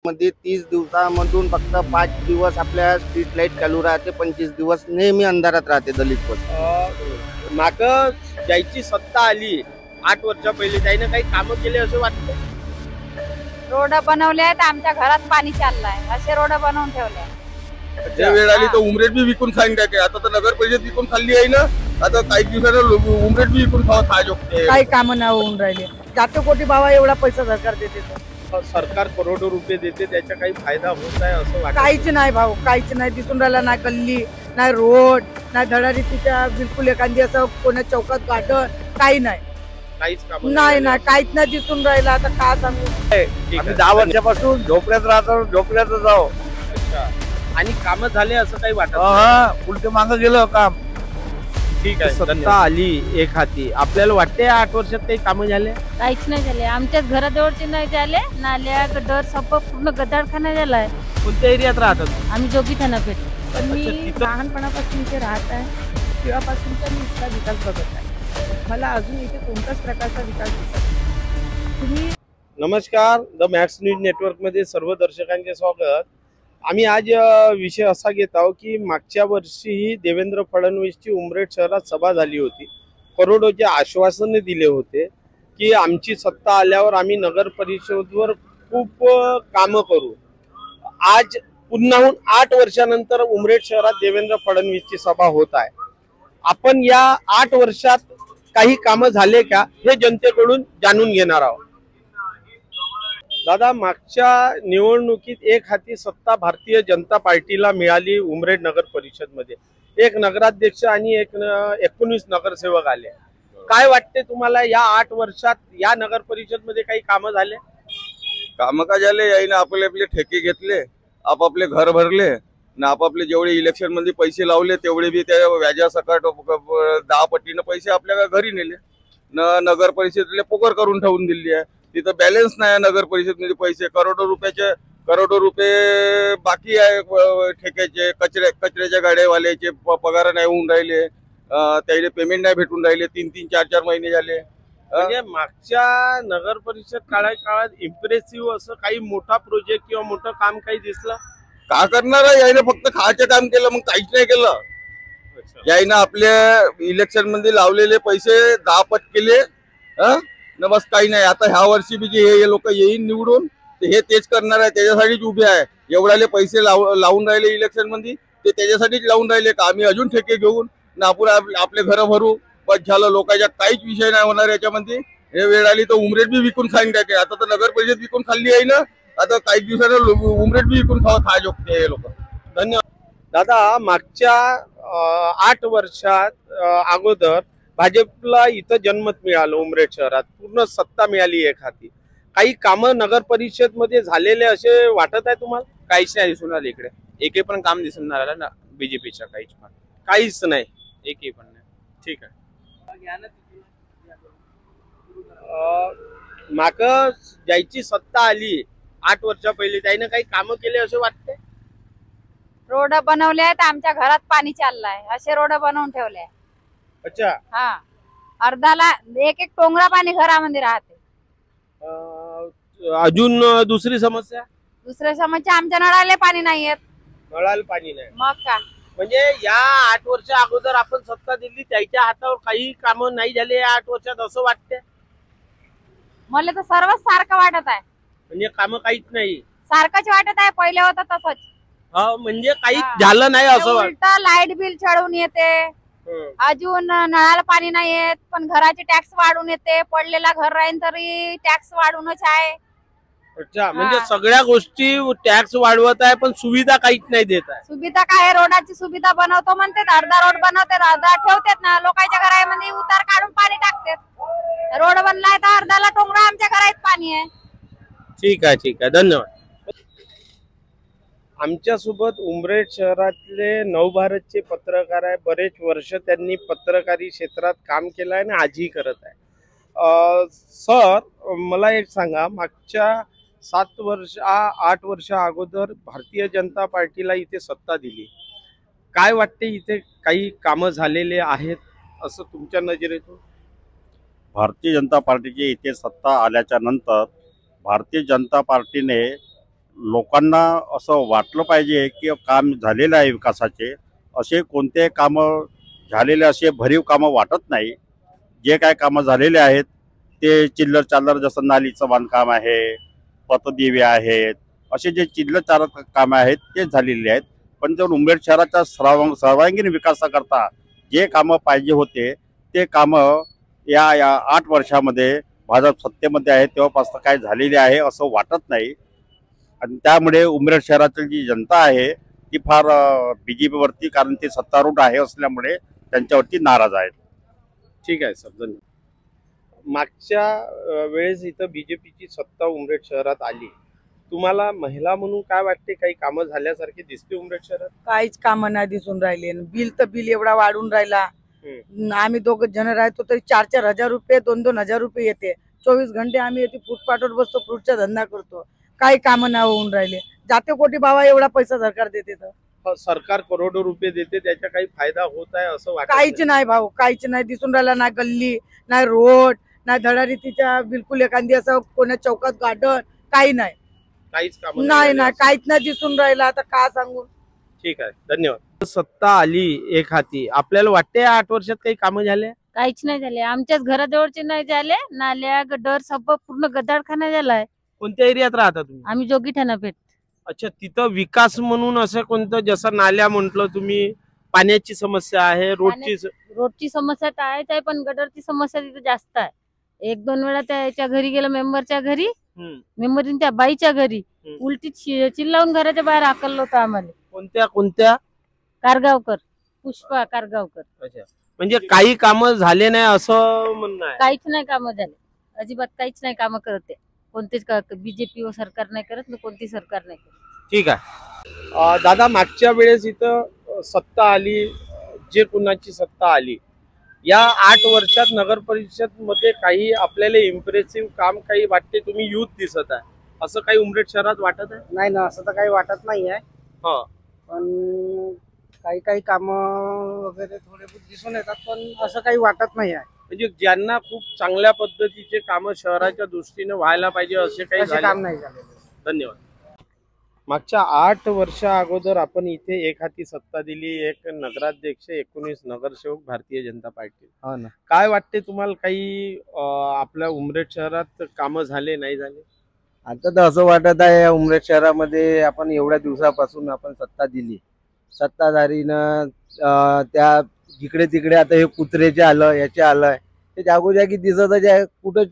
मध्ये 30 दिवसामधून फक्त 5 दिवस आपल्या स्ट्रीट लाईट चालू राहते, 25 दिवस नेहमी अंधारात राहते दलित वस्ती. माग ज्याची सत्ता आली 8 वर्षा पहिले त्याने काही कामं केले असं वाटतं. रोड बनवले आहेत, आमच्या घरात पाणी चाललंय, असे रोड बनवून ठेवले. ज्या वेळ आली तर उमरेट बी विकून खाईन काय. आता तर नगर परिषद विकून खाल्ली आहे ना. आता काही दिवसानं उमरेट बी विकून खावा काही कामं नाही होऊन राहिले. जातो कोटी बाबा एवढा पैसा सरकार देते. सरकार करोडो रुपये देते, त्याचा काही फायदा होत आहे असं वाटतं. काहीच नाही भाऊ, काहीच नाही दिसून राहिला. नाही गल्ली, नाही रोड, नाही धडारीच्या बिलकुल एखादी असं कोणा चौकात गाठं काही नाही. काहीच काम नाही काहीच नाही दिसून राहिला. आता का सांगू. आम्ही 10 वर्षापासून झोपड्यात राहतो, झोपड्यातच जाऊ. आणि कामं झाले असं काही वाटत. उलटे मागं गेलं काम. ठीक आहे. सत्ता आली एक हाती, आपल्याला वाटते 8 वर्षात काही कामं झाले? काहीच नाही झाले. आमच्याच घराजवळचे नाही झाले. नाल्या गटर सब पूर्ण गटारखाना झालाय. कोणत्या एरियात राहतात? आम्ही जोगी थाना पेठ. पण मी तिथं- लहानपणापासून इथे राहत आहे. तेव्हापासूनचा मी इथला विकास बघत आहे. मला अजून इथे कोणत्याच प्रकारचा विकास दिसत नाही. तुम्ही नमस्कार, द मॅक्स न्यूज नेटवर्क मध्ये सर्व दर्शकांचे स्वागत. आम्ही आज विषय असा घेत आहोत की मागच्या वर्षीही देवेंद्र फडणवीसची उमरेड शहरात सभा झाली होती. करोडोचे आश्वासने दिले होते की आमची सत्ता आल्यावर आम्ही नगर परिषदेवर खूप कामं करू. आज पुन्हाहून 8 वर्षानंतर उमरेड शहरात देवेंद्र फडणवीसची सभा होत आहे. आपण या 8 वर्षात काही कामं झाले का हे जनतेकडून जाणून घेणार आहोत. दादा, मागच्या निवडणुकीत एक हाती सत्ता भारतीय जनता पार्टीला मिळाली उमरेड नगर परिषद मध्ये. एक नगराध्यक्ष आणि 19 नगरसेवक आले. काय वाटते तुम्हाला या 8 वर्षात या नगर परिषद मध्ये काही कामं झाले? काम का झाले? यायनं आपले आपले ठेके घेतले, आपापले घर भरले ना. आपापले जेवढे इलेक्शन मध्ये पैसे लावले तेवढे बी त्या व्याजासकट 10 पटीनं पैसे आपल्या घरी नेले. नगर परिषदेला पोकर करून ठेवून दिली आहे. तिथं बॅलन्स नाही नगर परिषदेमध्ये. पैसे करोडो रुपये बाकी आहे ठेक्याचे. कचऱ्याच्या गाड्यावाल्याचे पगार नाही होऊन राहिले. त्याचे पेमेंट नाही भेटून राहिले. 3-3, 4-4 महिने झाले. म्हणजे मागच्या नगर परिषद काळात इम्प्रेसिव्ह असं काही मोठा प्रोजेक्ट किंवा मोठं काम काही दिसलं? का करणार आहे? यायनं फक्त खायचं काम केलं, मग काहीच नाही केलं. यायनं आपल्या इलेक्शन मध्ये लावलेले पैसे 10 पट केले न, बस काही नाही. आता ह्या वर्षी बी जे हे लोक येईन निवडून हे तेच करणार आहे. त्याच्यासाठीच उभे आहे. एवढाले पैसे लावून राहिले इलेक्शन मध्ये, ते त्याच्यासाठीच लावून राहिले का आम्ही अजून ठेके घेऊन ना आपण आपले घर भरू. बस झालं. लोकांच्या काहीच विषय नाही होणार याच्यामध्ये. हे वेळ आली तर उमरेट बी विकून खाईन काय. आता तर नगर परिषद विकून खाल्ली आहे ना. आता काही दिवसानं उमरेट बी विकून खावा हे लोक. धन्यवाद. दादा, मागच्या 8 वर्षात अगोदर भाजपला इथं जनमत मिळालं. उमरेड शहरात पूर्ण सत्ता मिळाली एक हाती. काही कामं नगर परिषद मध्ये झालेले असे वाटत आहे तुम्हाला? काहीच नाही दिसून आलं इकडे. एकही पण काम दिसून नाही आलं ना बीजेपीच्या. काहीच नाही. एकही पण नाही. ठीक आहे. माग ज्याची सत्ता आली 8 वर्षा पहिले त्याने काही कामं केले असे वाटते? रोड बनवले आहेत, आमच्या घरात पाणी चाललंय, असे रोड बनवून ठेवले. अच्छा. हा, अर्धाला एक टोंगरा पाणी घरामध्ये राहते. अजून दुसरी समस्या? दुसऱ्या समस्या आमच्या नळाले पाणी नाही येत. नळाला पाणी नाही. मग का म्हणजे या 8 वर्षा अगोदर आपण सत्ता दिली, त्याच्या हातावर काही कामं नाही झाले या 8 वर्षात असं वाटते? मला तर सर्वच सारखं वाटत आहे. म्हणजे कामं काहीच नाही सारखंच वाटत आहे. पहिले होतं तसंच. म्हणजे काही झालं नाही असं वाटतं. लाईट बिल चढून येते, अजून नळाला पाणी नाही येत, पण घराचे टॅक्स वाढून येते. पडलेला घर राहीन तरी टॅक्स वाढूनच आहे. अच्छा, म्हणजे सगळ्या गोष्टी टॅक्स वाढवत आहे पण सुविधा काहीच नाही देत आहे. सुविधा काय? रोडाची सुविधा बनवतो म्हणते, अर्धा रोड बनवते, अर्धा ठेवतात ना. लोकांच्या घरामध्ये उतार काढून पाणी टाकतात. रोड बनलाय तर अर्धाला टोंगरा आमच्या घरात पाणी आहे. ठीक आहे. धन्यवाद. आमच्या सोबत उमरेड शहरातले नवभारतचे पत्रकार आहे. बरेच वर्ष त्यांनी पत्रकारी क्षेत्रात काम केलं आहे आणि आजही करत आहे. सर, मला एक सांगा, मागच्या 8 वर्ष अगोदर भारतीय जनता पार्टीला इथे सत्ता दिली. काय वाटते, इथे काही कामं झालेले आहेत असं तुमच्या नजरेतून? भारतीय जनता पार्टीची इथे सत्ता आल्याच्या नंतर भारतीय जनता पार्टीने लोकांना असं वाटलं पाहिजे की काम झालेलं आहे विकासाचे. असे कोणते कामं झालेले असे भरीव कामं वाटत नाही. जे काय कामं झालेले आहेत ते चिल्लर चाल्लर, जसं नालीचं बांधकाम आहे, पतदिवे आहेत, असे जे चिल्लर चाल्लर कामं आहेत ते झालेले आहेत. पण जर उमरेड शहराच्या सर्वांगीण विकासाकरता जे कामं पाहिजे होते ते कामं या 8 वर्षामध्ये भाजप सत्तेमध्ये आहे तेव्हापासून काय झालेले आहे असं वाटत नाही. आणि त्यामुळे उमरेड शहरातील जी जनता आहे ती फार बीजेपीवरती, कारण ते सत्तारूढ आहे असल्यामुळे त्यांच्यावरती नाराज आहेत. ठीक आहे सर, धन्यवाद. मागच्या वेळेस इथं बीजेपीची सत्ता उमरेड शहरात आली. तुम्हाला महिला म्हणून काय वाटते, काही कामं झाल्यासारखे दिसते उमरेड शहरात? काहीच कामं नाही दिसून राहिले. बिल तर बिल एवढा वाढून राहिला. आम्ही 2 जण राहतो तरी 4-4 हजार रुपये, 2-2 हजार रुपये येते. 24 घंटे आम्ही येथे फुटपाथवर बसतो, फ्रूटचा धंदा करतो. काही कामं नाही होऊन राहिले. जाते कोटी बाबा एवढा पैसा सरकार देते तर सरकार करोडो रुपये देते, त्याचा काही फायदा होत आहे असं वाटत काहीच नाही भाऊ, काहीच नाही दिसून राहिला. ना गल्ली, ना रोड, ना धडारीतीच्या बिलकुल एखादी असं कोणा चौकात गार्डन, काही नाही. काहीच काम नाही नाही काहीच नाही दिसून राहिला. आता का सांगू. ठीक आहे, धन्यवाद. सत्ता आली एक हाती, आपल्याला वाटते 8 वर्षात काही कामं झाले? काहीच नाही झाले. आमच्याच घराजवळचे नाही झाले. नाल्या गटर सब पूर्ण गदारखाना झालाय. कोणत्या एरियात राहता तुम्ही? आम्ही जोगीठाणा पेठ. अच्छा, तिथं विकास म्हणून असं कोणतं, जसं नाल्या म्हटलं तुम्ही, पाण्याची समस्या आहे, रोडची समस्या तर आहेच आहे, पण गटरची समस्या तिथे जास्त आहे. 1-2 वेळा त्याच्या घरी गेलं, मेंबरच्या घरी, मेंबरीन त्या बाईच्या घरी, उलटी चिल्लावून घराच्या बाहेर हाकललं होतं आम्हाला. कोणत्या? कारगावकर, पुष्पा कारगावकर. अच्छा, म्हणजे काही कामं झाले नाही असं म्हणणं आहे? काहीच नाही कामं झाले, अजिबात काहीच नाही कामं करत आहे. कोणतेच बीजेपी सरकार नाही करत ना, कोणती सरकार नाही करत. ठीक आहे. दादा, मागच्या वेळेस इथं सत्ता आली, जे कुणाची सत्ता आली, या 8 वर्षात नगर परिषद मध्ये काही आपल्याला इम्प्रेसिव्ह काम काही वाटते? तुम्ही युथ दिसत आहे, असं काही उमरेड शहरात वाटत आहे? नाही ना, असं तर काही वाटत नाही आहे. पण काही काम वगैरे थोडे बहुत दिसून येतात, पण असं काही वाटत नाही आहे. म्हणजे ज्यांना खूप चांगल्या पद्धतीचे काम शहराच्या दृष्टीने व्हायला पाहिजे असे काही काम नाही झाले. धन्यवाद. मागच्या 8 वर्षा अगोदर आपण इथे एक हाती सत्ता दिली, एक नगराध्यक्ष, 19 नगरसेवक, भारतीय जनता पार्टी. हो ना. काय वाटते तुम्हाला, काही आपल्या उमरेड शहरात कामं झाले नाही झाले? आता तर असं वाटत आहे उमरेड शहरामध्ये आपण एवढ्या दिवसापासून आपण सत्ता दिली, सत्ताधारीनं त्या जिकडे तिकडे आता हे कुत्रेचे आलं, याचे आलंय, ते जागोजागी दिसतच आहे. कुठं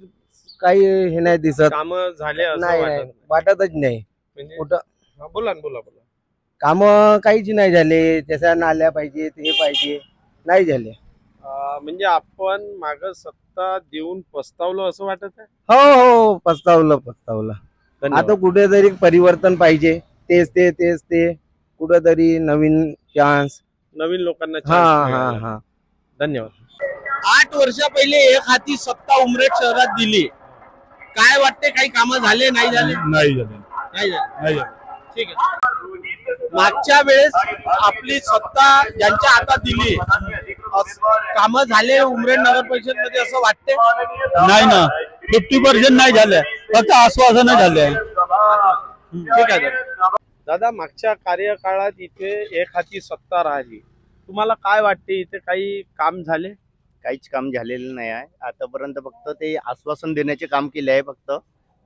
काही हे नाही दिसत. कामं झाले असं नाही, वाटतच नाही. म्हणजे कुठं बोला. काम काहीच नाही झाले. त्याच्या नाल्या पाहिजे, हे पाहिजे, नाही झाले. म्हणजे आपण माग सत्ता देऊन पस्तावलं असं वाटत आहे? हो, पस्तावलं. आता कुठेतरी परिवर्तन पाहिजे. तेच ते कुठेतरी नवीन चान्स, नवीन लोकांना. हा. धन्यवाद. 8 वर्षा पहिले एक हाती सत्ता उमरेड शहरात दिली, काय वाटते, काही कामं झाले नाही झाले? नाही झाले. ठीक आहे. मागच्या वेळेस आपली सत्ता ज्यांच्या हातात दिली, कामं झाले उमरेड नगर परिषद मध्ये असं वाटते? नाही ना, 50% नाही झाले, फक्त आश्वासन झाले. ठीक आहे दादा, मागच्या कार्यकाळात इथे एक हाती सत्ता राहिली, तुम्हाला काय वाटते, इथे काही काम झाले? काहीच काम झालेलं नाही आहे आतापर्यंत. फक्त ते आश्वासन देण्याचे काम केले आहे फक्त,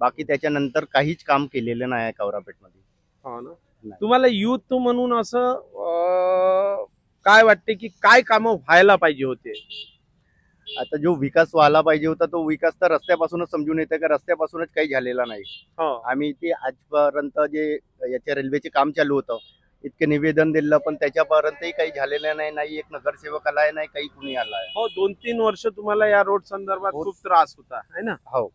बाकी त्याच्यानंतर काहीच काम केलेलं नाही आहे कावरापेठमध्ये. हो ना. तुम्हाला युथ म्हणून असं काय वाटते की काय कामं व्हायला पाहिजे होते? आता जो विकास व्हायला पाहिजे होता तो विकास तर रस्त्यापासूनच समजून येते का रस्त्यापासूनच काही झालेला नाही. आम्ही ते आजपर्यंत जे याच्या रेल्वेचे काम चालू होतं इतके निवेदन दिलं, पण त्याच्यापर्यंतही काही झालेलं नाही. एक नगरसेवक आलाय, नाही काही कुणी आलाय. हो, 2-3 वर्ष तुम्हाला या रोड संदर्भात खूप त्रास होता है ना? हो.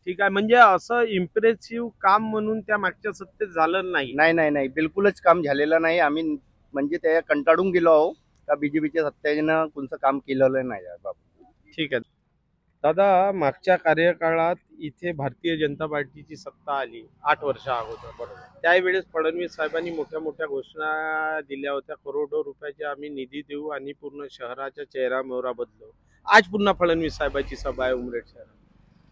ठीक आहे. म्हणजे असं इम्प्रेसिव्ह काम म्हणून त्या मागच्या सत्तेत झालं नाही? नाही, बिलकुलच काम झालेलं नाही. आम्ही म्हणजे त्या कंटाळून गेलो आहो का बीजेपीच्या सत्तेनं कोणतं काम केलेलं नाही बाबा. ठीक आहे दादा, मागच्या कार्यकाळात इथे भारतीय जनता पार्टीची सत्ता आली 8 वर्षा अगोदर, बरोबर? त्यावेळेस फडणवीस साहेबांनी मोठ्या घोषणा दिल्या होत्या, करोडो रुपयाचे आम्ही निधी देऊ आणि पूर्ण शहराचा चेहरा मोहरा बदलू. आज पुन्हा फडणवीस साहेबांची सभा आहे उमरेड शहरात,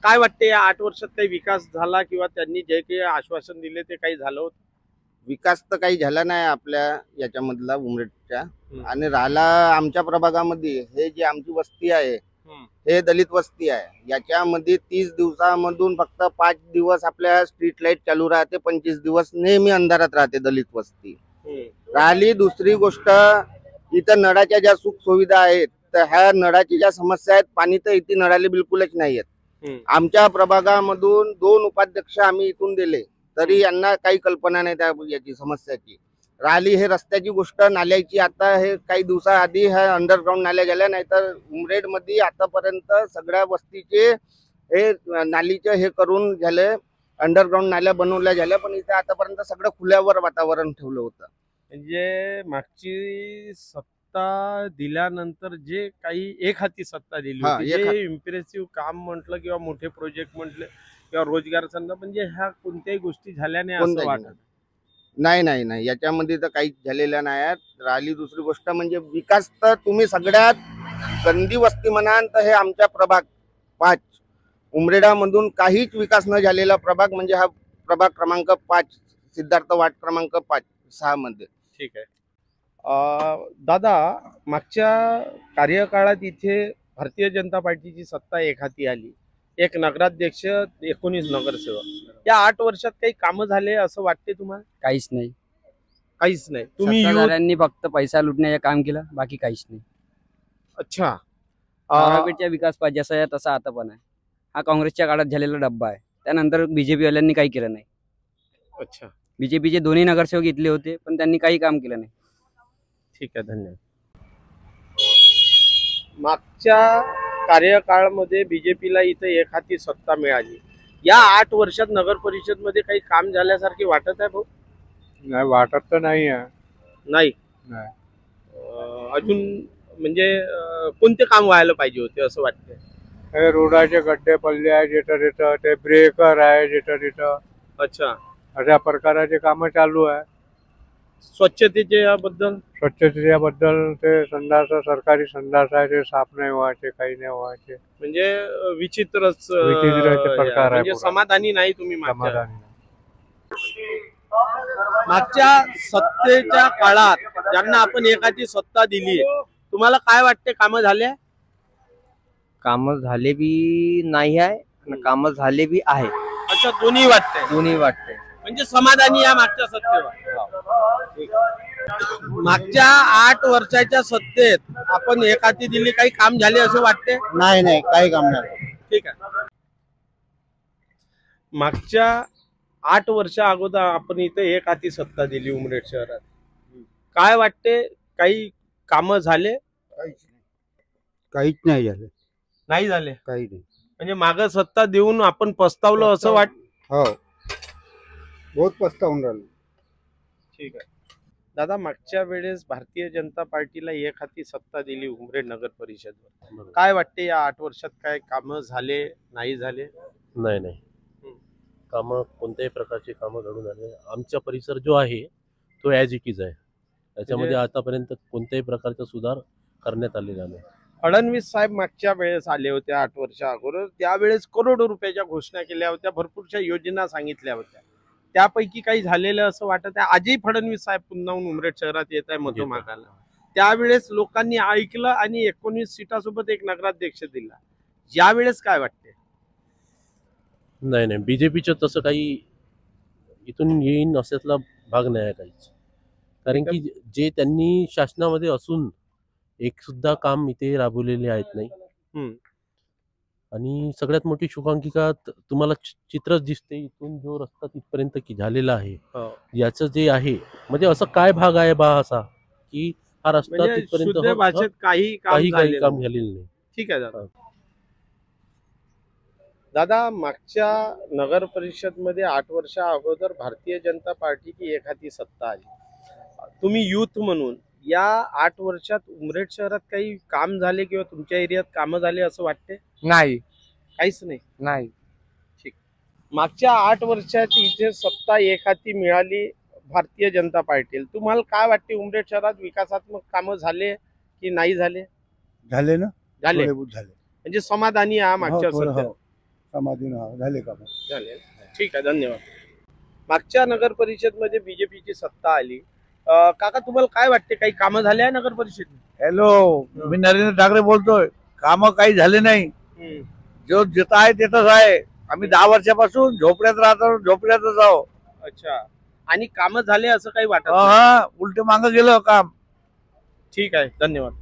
काय वाटते या 8 वर्षात काही विकास झाला किंवा त्यांनी जे काही आश्वासन दिले ते काही झालं होतं? विकास तर काही झाला नाही आपल्या याच्यामधला उमरेडच्या. आणि राहिला आमच्या प्रभागामध्ये हे जे आमची वस्ती आहे हे दलित वस्ती आहे. याच्यामध्ये 30 दिवसामधून फक्त 5 दिवस आपल्या स्ट्रीट लाईट चालू राहते, 25 दिवस नेहमी अंधारात राहते दलित वस्ती. राहिली दुसरी गोष्ट, इथं नळाच्या ज्या सुख सुविधा आहेत तर ह्या नळाची ज्या समस्या आहेत, पाणी तर इथे नळाले बिलकुलच नाही आहेत. आमच्या प्रभागामधून 2 उपाध्यक्ष आम्ही इथून दिले तरी यांना काही कल्पना नाही त्या याची समस्याची. राहिली हे रस्त्याची गोष्ट, नाल्याची, आता हे काही दिवसाआधी ह्या अंडरग्राऊंड नाल्या झाल्या, नाही तर उमरेड मध्ये आतापर्यंत सगळ्या वस्तीचे हे नालीचे हे करून झाले, अंडरग्राऊंड नाल्या बनवल्या झाल्या, पण इथे आतापर्यंत सगळं खुल्यावर वातावरण ठेवलं होतं. म्हणजे मागची सत्ता दिल्यानंतर जे काही एक हाती सत्ता दिली हा, होती, एक जे इम्प्रेसिव्ह काम म्हटलं किंवा मोठे प्रोजेक्ट म्हटले किंवा रोजगार संघ, म्हणजे ह्या कोणत्याही गोष्टी झाल्या नाही असं कोणत्याही वाटत? नाही याच्यामध्ये तर काहीच झालेलं नाही आहे. राहिली दुसरी गोष्ट म्हणजे विकास, तर तुम्ही सगळ्यात गंदी वस्ती म्हणाल तर हे आमच्या प्रभाग 5 उमरेडामधून काहीच विकास न झालेला प्रभाग म्हणजे हा प्रभाग क्रमांक 5 सिद्धार्थ वार्ड क्रमांक 5-6 मध्ये. ठीक आहे. दादा, मागच्या कार्यकाळात इथे भारतीय जनता पार्टीची सत्ता एक हाती आली, एक नगराध्यक्ष, 19 नगरसेवक. या 8 वर्षात काही कामं झाले असं वाटते तुम्हाला? काहीच नाही. काहीच नाही. तुम्ही सत्ताधाऱ्यांनी फक्त पैसा लुटण्याचं काम केलं, बाकी काहीच नाही. अच्छा. गावाकडच्या विकास पाहिजे जसा आहे तसा आता पण आहे. हा काँग्रेसच्या काळात झालेला डब्बा आहे, त्यानंतर बीजेपी वाल्यांनी काही केलं नाही. अच्छा. बीजेपीचे 2 नगरसेवक इथले होते पण त्यांनी काही काम केलं नाही. ठीक आहे, धन्यवाद. मागच्या कार्यकाळामध्ये बीजेपीला इथं एक हाती सत्ता मिळाली. या 8 वर्षात नगर परिषद मध्ये काही काम झाल्यासारखे वाटत आहे भाऊ? नाही, वाटत तर नाही आहे. नाही. अजून म्हणजे कोणते काम व्हायला पाहिजे होते असं वाटतंय? हे रोडाचे गड्डे पडले आहे जिथं तिथं, ते ब्रेकर आहे जिथं तिथं. अच्छा. अशा प्रकारचे कामं चालू आहे. स्वच्छतेच्या बद्दल? स्वच्छतेबद्दल ते संडास, सरकारी संडास आहे ते साफ नाही व्हायचे, काही नाही व्हायचे. म्हणजे विचित्रच प्रकार आहे. म्हणजे पुरा. समाधानी नाही तुम्ही मागच्या? समाधानी. मागच्या सत्तेच्या काळात ज्यांना आपण एकाची सत्ता दिली, तुम्हाला काय वाटते, कामं झाले? काम झाले बी नाही आहे आणि काम झाले बी आहे. अच्छा, दोन्ही वाटते. दोन्ही वाटते. म्हणजे समाधानी या मागच्या सत्तेवर. मागच्या 8 वर्षाच्या सत्तेत आपण एक हाती दिली, काही काम झाले असं वाटते? नाही काही काम नाही. ठीक आहे. मागच्या 8 वर्षा अगोदर आपण इथे एक हाती सत्ता दिली उमरेड शहरात. काय वाटते, काही कामं झाले? काहीच नाही झालं. नाही झाले? काही नाही. म्हणजे मागं सत्ता देऊन आपण पस्तावलो असं वाट? हो, बहुत पस्तावून राहिलो. ठीक आहे. दादा, मागच्या वेळेस भारतीय जनता पार्टीला एक हाती सत्ता दिली उमरेड नगर परिषदवर. काय वाटते, या 8 वर्षात काय कामं झाले, नाही झाले? नाही, कामं कोणत्याही प्रकारची कामं घडून आले. आमचा परिसर जो आहे तो ॲज इट इज आहे. त्याच्यामध्ये आतापर्यंत कोणत्याही प्रकारचा सुधार करण्यात आलेला नाही. फडणवीस साहेब मागच्या वेळेस आले होते 8 वर्षा अगोदर, त्यावेळेस करोडो रुपयाच्या घोषणा केल्या होत्या, भरपूरशा योजना सांगितल्या होत्या. त्यापैकी काही झालेलं असं वाटत आहे? आजही फडणवीस साहेब पुन्हा उमरेड शहरात येत आहे मधोमागाला. त्यावेळेस लोकांनी ऐकलं आणि 19 सीटासोबत एक नगराध्यक्ष दिला. यावेळेस काय वाटते? नाही, बीजेपीचं तसं काही इथून येईन असातला भाग नाही आहे काहीच. कारण की जे त्यांनी शासनामध्ये असून एक सुद्धा काम इथे राबवलेले आहेत नाही. आणि सगळ्यात मोठी शुभांकिका तुम्हाला चित्रच दिसते, इथून जो रस्ता तिथपर्यंत की झालेला आहे याचं जे आहे, म्हणजे असं काय भाग आहे बा असा की हा रस्ता तिथपर्यंत काही काम झालेलं नाही. ठीक आहे दादा. दादा, मागच्या नगर परिषद मध्ये 8 वर्षा अगोदर भारतीय जनता पार्टीची एक हाती सत्ता आली. तुम्ही युथ म्हणून या 8 वर्षात उमरेड शहरात काही काम झाले किंवा तुमच्या एरियात कामं झाले असं वाटते? नाही, काहीच नाही. नाही. ठीक. मागच्या 8 वर्षात इथे सत्ता एक हाती मिळाली भारतीय जनता पार्टीला. तुम्हाला काय वाटते, उमरेड शहरात विकासात्मक कामं झाले की नाही झाले? झाले ना, झाले. थोडे बहुत झाले. म्हणजे समाधानी आहे मागच्या सत्तेत? समाधीनं झाले काम. झाले. ठीक आहे, धन्यवाद. मागच्या नगर परिषद मध्ये बीजेपीची सत्ता आली. काका तुम्हाला काय वाटते, काही कामं झाले आहे नगर परिषद? हॅलो, मी नरेंद्र ठाकरे बोलतोय. कामं काही झाले नाही. जो जिथं आहे तिथंच आहे. आम्ही 10 वर्षापासून झोपड्यात राहतो, झोपड्यातच आहो. अच्छा, आणि कामं झाले असं काही वाटत नाही? उलट मागं गेलं काम. ठीक आहे, धन्यवाद.